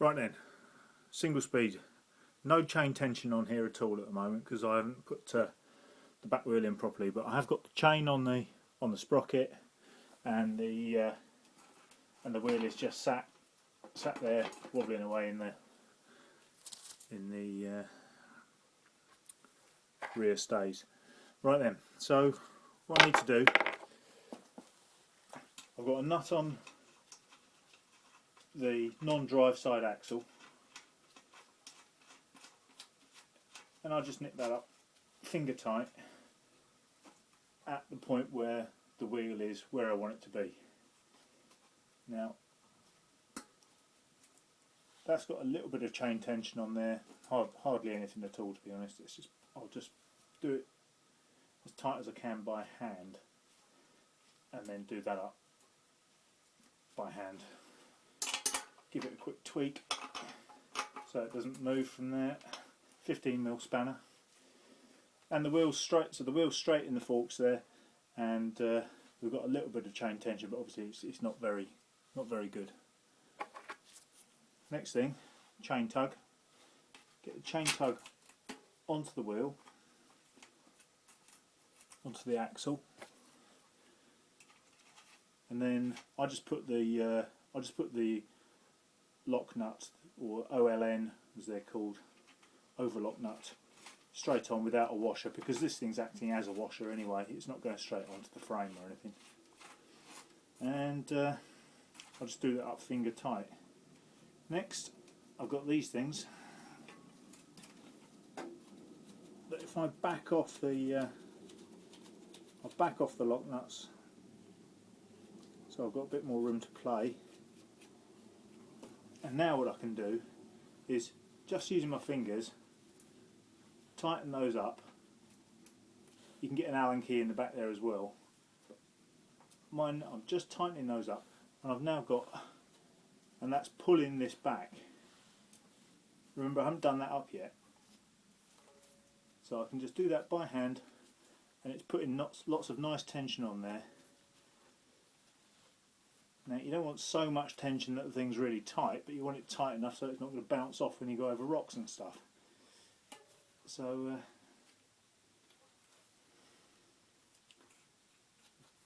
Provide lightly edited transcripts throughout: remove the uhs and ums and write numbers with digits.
Right then, single speed. No chain tension on here at all at the moment because I haven't put the back wheel in properly. But I have got the chain on the sprocket, and the wheel is just sat there wobbling away in the rear stays. Right then, so what I need to do, I've got a nut on the non-drive side axle, and I'll just nip that up finger tight at the point where the wheel is where I want it to be. Now that's got a little bit of chain tension on there, hardly anything at all, to be honest. I'll just do it as tight as I can by hand and then do that up by hand. Give it a quick tweak so it doesn't move from there. 15mm spanner, and the wheel's straight, so the wheel's straight in the forks there, and we've got a little bit of chain tension, but obviously it's not very good. Next thing, chain tug. Get the chain tug onto the wheel, onto the axle, and then I just put the lock nut, or OLN as they're called, overlock nut, straight on without a washer, because this thing's acting as a washer anyway. It's not going straight onto the frame or anything. And I'll just do that up finger tight. Next, I've got these things that if I back off the lock nuts, so I've got a bit more room to play. And now what I can do is, just using my fingers, tighten those up. You can get an Allen key in the back there as well. Mine, I'm just tightening those up, and I've now got, and that's pulling this back. Remember, I haven't done that up yet, so I can just do that by hand, and it's putting lots of nice tension on there. Now, you don't want so much tension that the thing's really tight, but you want it tight enough so it's not going to bounce off when you go over rocks and stuff. So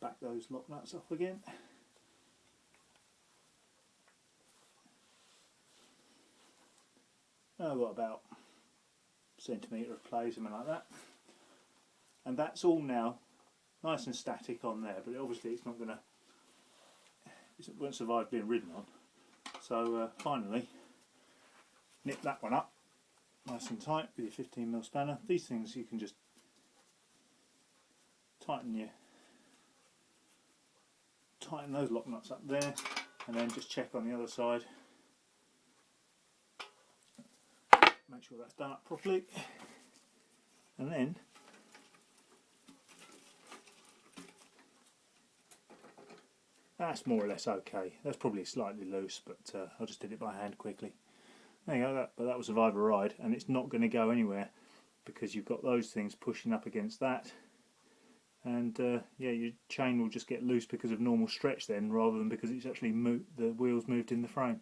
back those lock nuts off again. I've got about a centimetre of play, something like that. And that's all now nice and static on there, but obviously it won't survive being ridden on. So finally, nip that one up nice and tight with your 15mm spanner. These things you can just tighten those lock nuts up there, and then just check on the other side. Make sure that's done up properly, and then that's more or less okay. That's probably slightly loose, but I just did it by hand quickly. There you go, but that will survive a ride, and it's not going to go anywhere because you've got those things pushing up against that, and yeah, your chain will just get loose because of normal stretch then, rather than because it's actually the wheels moved in the frame.